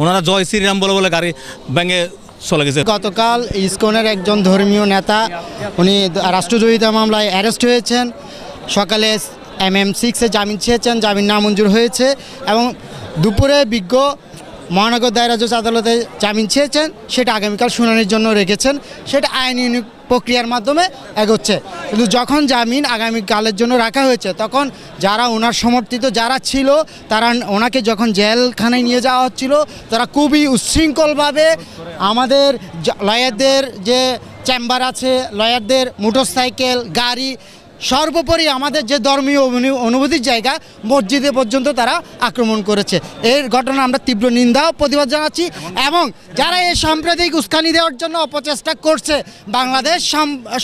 ওনারা জয় শ্রীরাম বলে বলে গাড়ি ভেঙে চলে গেছে। গতকাল ইসকনের একজন ধর্মীয় নেতা উনি রাষ্ট্রদ্রোহিতা মামলায় অ্যারেস্ট হয়েছেন। সকালে MM6-এ জামিন চেয়েছেন, জামিন নামঞ্জুর হয়েছে এবং দুপুরে বিজ্ঞ মহানগর দায়রা জজ আদালতে জামিন চেয়েছেন, সেটা আগামীকাল শুনানির জন্য রেখেছেন। সেটা আইনি প্রক্রিয়ার মাধ্যমে এগোচ্ছে। কিন্তু যখন জামিন আগামীকালের জন্য রাখা হয়েছে তখন যারা ওনার সমর্থিত যারা ছিল তারা ওনাকে যখন জেলখানায় নিয়ে যাওয়া হচ্ছিল তারা খুবই উচ্ছৃঙ্খলভাবে আমাদের লয়ারদের যে চেম্বার আছে, লয়ারদের মোটরসাইকেল, গাড়ি, সর্বোপরি আমাদের যে ধর্মীয় অনুভূতির জায়গা মসজিদে পর্যন্ত তারা আক্রমণ করেছে। এর ঘটনা আমরা তীব্র নিন্দা ও প্রতিবাদ জানাচ্ছি এবং যারা এই সাম্প্রদায়িক উস্কানি দেওয়ার জন্য অপচেষ্টা করছে, বাংলাদেশ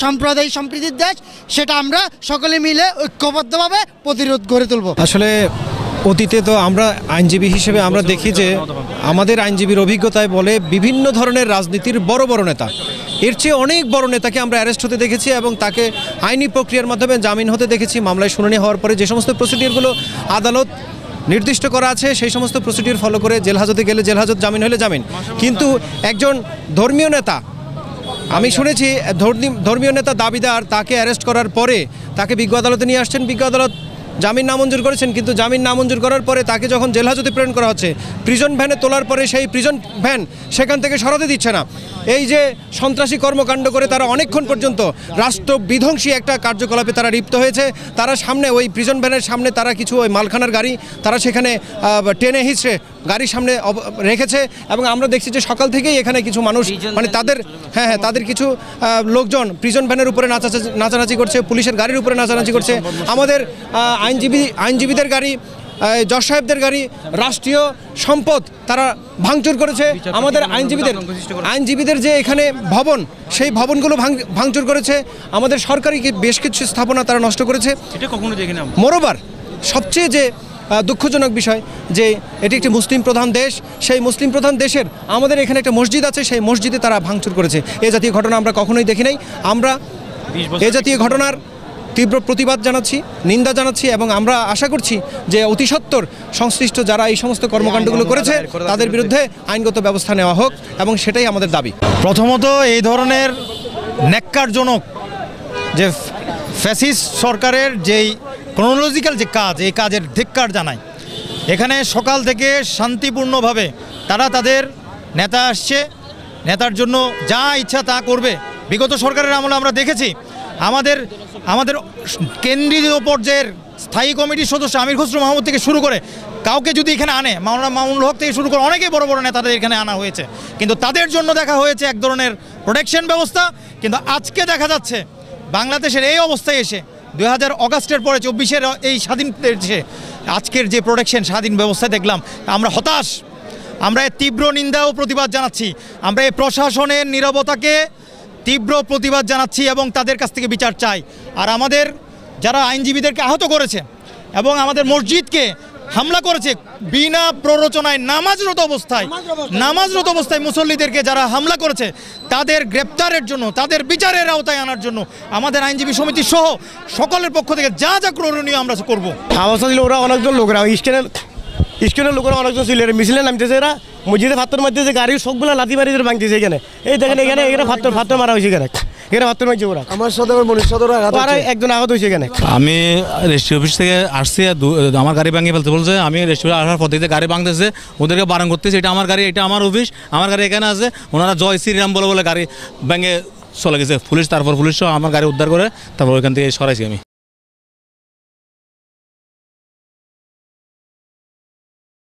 সাম্প্রদায়িক সম্প্রীতির দেশ, সেটা আমরা সকলে মিলে ঐক্যবদ্ধভাবে প্রতিরোধ গড়ে তুলব। আসলে অতীতে তো আমরা আইনজীবী হিসেবে আমরা দেখি যে আমাদের আইনজীবীর অভিজ্ঞতায় বলে বিভিন্ন ধরনের রাজনীতির বড় বড় নেতা, এর চেয়ে অনেক বড় নেতাকে আমরা অ্যারেস্ট হতে দেখেছি এবং তাকে আইনি প্রক্রিয়ার মাধ্যমে জামিন হতে দেখেছি। মামলায় শুনানি হওয়ার পরে যে সমস্ত প্রসিডিউরগুলো আদালত নির্দিষ্ট করা আছে সেই সমস্ত প্রসিডিউর ফলো করে জেল হাজতে গেলে জেল হাজত, জামিন হলে জামিন। কিন্তু একজন ধর্মীয় নেতা, আমি শুনেছি ধর্মীয় নেতা দাবিদার, তাকে অ্যারেস্ট করার পরে তাকে বিজ্ঞ আদালতে নিয়ে আসছেন, বিজ্ঞ আদালত জামিন নামঞ্জুর করেছেন। কিন্তু জামিন নামঞ্জুর করার পরে তাকে যখন জেল হাজতে প্রেরণ করা হচ্ছে, প্রিজন ভ্যানে তোলার পরে সেই প্রিজন ভ্যান সেখান থেকে সরাতে দিচ্ছে না। এই যে সন্ত্রাসী কর্মকাণ্ড করে তারা অনেকক্ষণ পর্যন্ত রাষ্ট্র বিধ্বংসী একটা কার্যকলাপে তারা লিপ্ত হয়েছে। তারা সামনে ওই প্রিজন ভ্যানের সামনে তারা কিছু ওই মালখানার গাড়ি তারা সেখানে টেনে হিঁচড়ে গাড়ির সামনে রেখেছে এবং আমরা দেখছি যে সকাল থেকেই এখানে কিছু মানুষ মানে তাদের কিছু লোকজন প্রিজন ভ্যানের উপরে নাচানাচি করছে, পুলিশের গাড়ির উপরে নাচানাচি করছে। আমাদের আইনজীবীদের গাড়ি, জজ সাহেবদের গাড়ি, রাষ্ট্রীয় সম্পদ তারা ভাঙচুর করেছে। আমাদের আইনজীবীদের যে এখানে ভবন, সেই ভবনগুলো ভাঙচুর করেছে। আমাদের সরকারি বেশ কিছু স্থাপনা তারা নষ্ট করেছে। এটা কখনো দেখি না। মোরওভার সবচেয়ে যে দুঃখজনক বিষয় যে এটি একটি মুসলিম প্রধান দেশ, সেই মুসলিম প্রধান দেশের আমাদের এখানে একটা মসজিদ আছে, সেই মসজিদে তারা ভাঙচুর করেছে। এ জাতীয় ঘটনা আমরা কখনোই দেখি নাই। আমরা এ জাতীয় ঘটনার তীব্র প্রতিবাদ জানাচ্ছি, নিন্দা জানাচ্ছি এবং আমরা আশা করছি যে অতি সত্বর সংশ্লিষ্ট যারা এই সমস্ত কর্মকাণ্ডগুলো করেছে তাদের বিরুদ্ধে আইনগত ব্যবস্থা নেওয়া হোক এবং সেটাই আমাদের দাবি। প্রথমত এই ধরনের ন্যাক্কারজনক যে ফ্যাসিস্ট সরকারের যেই ক্রোনোলজিক্যাল যে কাজ, এই কাজের ধিক্কার জানাই। এখানে সকাল থেকে শান্তিপূর্ণভাবে তারা তাদের নেতা আসছে, নেতার জন্য যা ইচ্ছা তা করবে। বিগত সরকারের আমলে আমরা দেখেছি আমাদের কেন্দ্রীয় পর্যায়ের স্থায়ী কমিটির সদস্য আমির খসরু মাহমুদ থেকে শুরু করে কাউকে যদি এখানে আনে, মাওলানা মামুনুল হক থেকে শুরু করে অনেকেই বড় বড় নেতাদের এখানে আনা হয়েছে, কিন্তু তাদের জন্য দেখা হয়েছে এক ধরনের প্রোটেকশন ব্যবস্থা। কিন্তু আজকে দেখা যাচ্ছে বাংলাদেশের এই অবস্থায় এসে 2000 অগাস্টের পরে 24-এর এই স্বাধীন দেশে আজকের যে প্রোটেকশন স্বাধীন ব্যবস্থায় দেখলাম, আমরা হতাশ। আমরা এর তীব্র নিন্দা ও প্রতিবাদ জানাচ্ছি। আমরা এই প্রশাসনের নীরবতাকে তীব্র প্রতিবাদ জানাচ্ছি এবং তাদের কাছ থেকে বিচার চাই। আর আমাদের যারা আইনজীবীদেরকে আহত করেছে এবং আমাদের মসজিদকে হামলা করেছে বিনা প্ররোচনায় নামাজরত অবস্থায় মুসল্লিদেরকে যারা হামলা করেছে তাদের গ্রেপ্তারের জন্য, তাদের বিচারের আওতায় আনার জন্য আমাদের আইনজীবী সমিতি সহ সকলের পক্ষ থেকে যা যা করণীয় আমরা করব। অবস্থা ছিল ওরা অনেকজন লোকরা স্টেনের লোকেরা অনেকজন ছিল, মিছিলে নামতেছে, এরা মসজিদে ফাত্তর মারতেছে, গাড়ির সবগুলো লাথি মারি ভাঙতেছে। এখানে এই দেখেন এখানে ফাত্তর মারা হয়েছে, এখানে ফাত্তর মারছে ওরা। আমার সাথে একজন আহত হয়েছে এখানে। আমি রেজিস্ট্রি অফিস থেকে আসছি, আমার গাড়ি ভাঙিয়ে ফেলতে বলছে। আমি রেজিস্ট্রি আসার পর থেকে গাড়ি ভাঙতেছে, ওদেরকে বারণ করতেছে এটা আমার গাড়ি, এটা আমার অফিস, আমার গাড়ি এখানে আছে। ওনারা জয় শ্রীরাম বলে বলে গাড়ি ভেঙে চলে গেছে পুলিশ। তারপর পুলিশ আমার গাড়ি উদ্ধার করে তারপর ওইখান থেকে সরাইছি আমি।